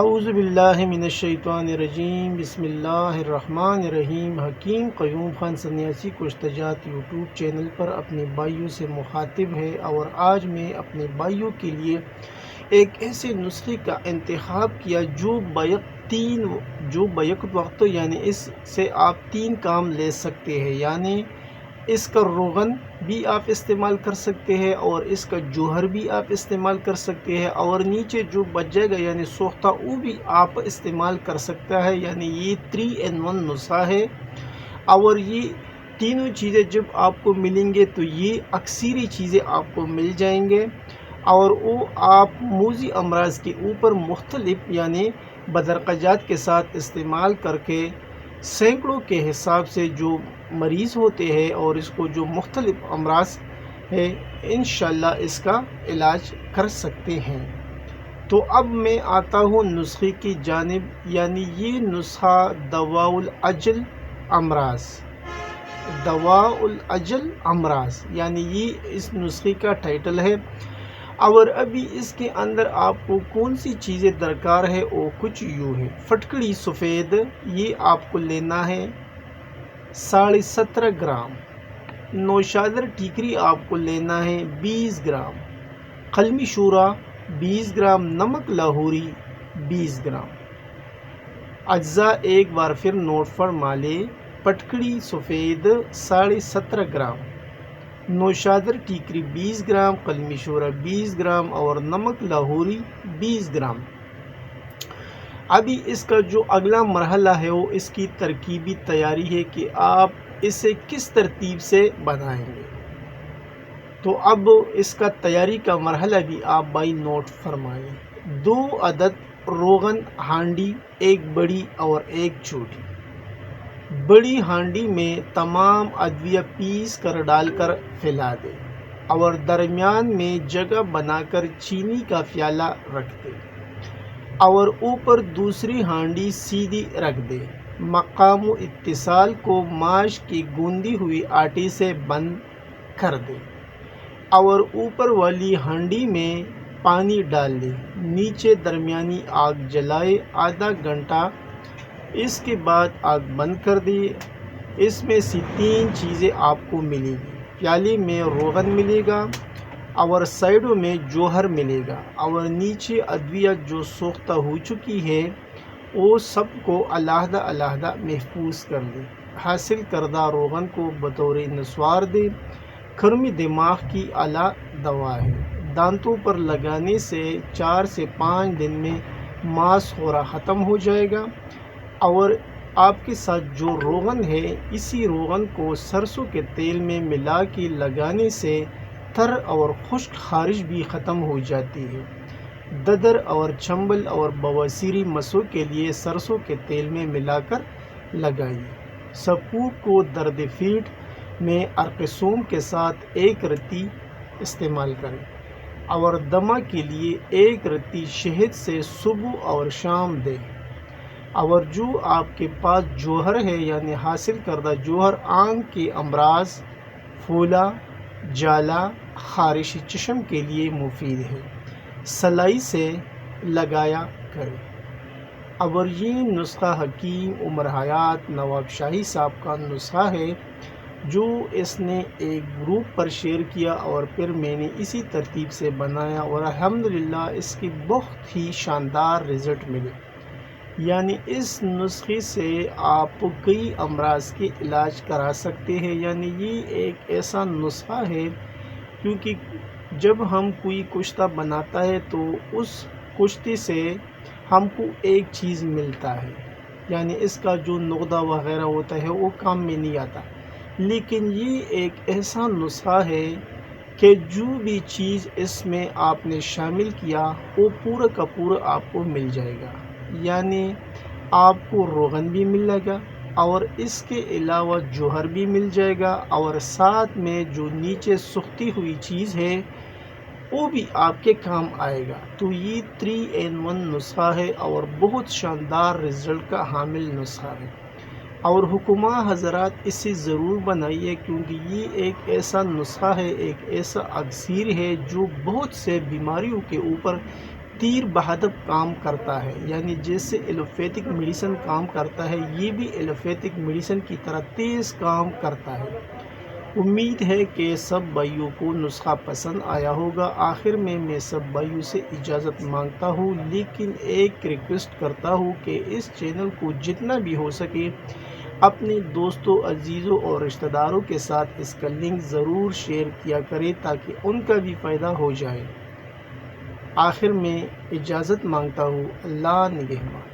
اعوذ باللہ من الشیطان الرجیم، بسم اللہ الرحمن الرحیم۔ حکیم قیوم خان سنیاسی کشتجات یوٹیوب چینل پر اپنے بھائیوں سے مخاطب ہے، اور آج میں اپنے بھائیوں کے لیے ایک ایسے نسخے کا انتخاب کیا جو بیک وقت یعنی اس سے آپ 3 کام لے سکتے ہیں، یعنی اس کا روغن بھی آپ استعمال کر سکتے ہیں اور اس کا جوہر بھی آپ استعمال کر سکتے ہیں، اور نیچے جو بچ جائے گا یعنی سوختہ وہ بھی آپ استعمال کر سکتا ہے۔ یعنی یہ 3 in 1 نسخہ ہے، اور یہ تینوں چیزیں جب آپ کو ملیں گے تو یہ اکثری چیزیں آپ کو مل جائیں گے، اور وہ آپ موذی امراض کے اوپر مختلف یعنی بدرقجات کے ساتھ استعمال کر کے سینکڑوں کے حساب سے جو مریض ہوتے ہیں اور اس کو جو مختلف امراض ہے انشاءاللہ اس کا علاج کر سکتے ہیں۔ تو اب میں آتا ہوں نسخے کی جانب، یعنی یہ نسخہ دواء العجل امراض یعنی یہ اس نسخے کا ٹائٹل ہے۔ اور ابھی اس کے اندر آپ کو کون سی چیزیں درکار ہے وہ کچھ یوں ہے۔ فٹکڑی سفید یہ آپ کو لینا ہے 17.5 گرام، نوشادر ٹیکری آپ کو لینا ہے 20 گرام، قلمی شورا 20 گرام، نمک لاہوری 20 گرام۔ اجزاء ایک بار پھر نوٹ فرما لیں: پٹکڑی سفید 17.5 گرام، نوشادر ٹیکری 20 گرام، قلمی شورا 20 گرام اور نمک لاہوری 20 گرام۔ ابھی اس کا جو اگلا مرحلہ ہے وہ اس کی ترکیبی تیاری ہے کہ آپ اسے کس ترتیب سے بنائیں گے۔ تو اب اس کا تیاری کا مرحلہ بھی آپ بھائی نوٹ فرمائیں۔ 2 عدد روغن ہانڈی، ایک بڑی اور ایک چھوٹی۔ بڑی ہانڈی میں تمام ادویہ پیس کر ڈال کر پھیلا دیں، اور درمیان میں جگہ بنا کر چینی کا پیالہ رکھ دیں، اور اوپر دوسری ہانڈی سیدھی رکھ دیں۔ مقام اتصال کو ماش کی گوندھی ہوئی آٹے سے بند کر دیں، اور اوپر والی ہانڈی میں پانی ڈال دیں۔ نیچے درمیانی آگ جلائے آدھا گھنٹہ، اس کے بعد آگ بند کر دیں۔ اس میں سے 3 چیزیں آپ کو ملیں گی: پیالے میں روغن ملے گا، اور سائڈوں میں جوہر ملے گا، اور نیچے ادویہ جو سوختہ ہو چکی ہے وہ سب کو علیحدہ علیحدہ محفوظ کر دیں۔ حاصل کردہ روغن کو بطور نسوار دیں۔ کھرمی دماغ کی اعلیٰ دوا ہے، دانتوں پر لگانے سے 4 سے 5 دن میں ماس خورا ختم ہو جائے گا۔ اور آپ کے ساتھ جو روغن ہے اسی روغن کو سرسوں کے تیل میں ملا کے لگانے سے تر اور خشک خارش بھی ختم ہو جاتی ہے۔ ددر اور چنبل اور بواسیری مسوں کے لیے سرسوں کے تیل میں ملا کر لگائیے۔ سپوک کو درد پیٹھ میں عرق سوم کے ساتھ 1 رتی استعمال کریں، اور دمہ کے لیے 1 رتی شہد سے صبح اور شام دیں۔ اور جو آپ کے پاس جوہر ہے یعنی حاصل کردہ جوہر آنکھ کے امراض، پھولا، جالا، خارش چشم کے لیے مفید ہے، سلائی سے لگایا کریں۔ اور یہ نسخہ حکیم عمر حیات نواب شاہی صاحب کا نسخہ ہے جو اس نے ایک گروپ پر شیئر کیا، اور پھر میں نے اسی ترتیب سے بنایا، اور الحمدللہ اس کی بہت ہی شاندار رزلٹ ملے۔ یعنی اس نسخے سے آپ کئی امراض کے علاج کرا سکتے ہیں۔ یعنی یہ ایک ایسا نسخہ ہے کیونکہ جب ہم کوئی کشتہ بناتا ہے تو اس کشتے سے ہم کو ایک چیز ملتا ہے، یعنی اس کا جو نقدہ وغیرہ ہوتا ہے وہ کام میں نہیں آتا، لیکن یہ ایک ایسا نسخہ ہے کہ جو بھی چیز اس میں آپ نے شامل کیا وہ پورا کا پورا آپ کو مل جائے گا۔ یعنی آپ کو روغن بھی ملے گا، اور اس کے علاوہ جوہر بھی مل جائے گا، اور ساتھ میں جو نیچے سوختی ہوئی چیز ہے وہ بھی آپ کے کام آئے گا۔ تو یہ 3 in 1 نسخہ ہے، اور بہت شاندار رزلٹ کا حامل نسخہ ہے، اور حکمہ حضرات اسے ضرور بنائیے، کیونکہ یہ ایک ایسا نسخہ ہے، ایک ایسا اکسیر ہے جو بہت سے بیماریوں کے اوپر تیر بہدف کام کرتا ہے، یعنی جیسے ایلوپیتھک میڈیسن کام کرتا ہے یہ بھی ایلوپیتھک میڈیسن کی طرح تیز کام کرتا ہے۔ امید ہے کہ سب بھائیوں کو نسخہ پسند آیا ہوگا۔ آخر میں سب بھائیوں سے اجازت مانگتا ہوں، لیکن ایک ریکویسٹ کرتا ہوں کہ اس چینل کو جتنا بھی ہو سکے اپنے دوستوں، عزیزوں اور رشتہ داروں کے ساتھ اس کا لنک ضرور شیئر کیا کریں تاکہ ان کا بھی فائدہ ہو جائے۔ آخر میں اجازت مانگتا ہوں، اللہ نگہبان۔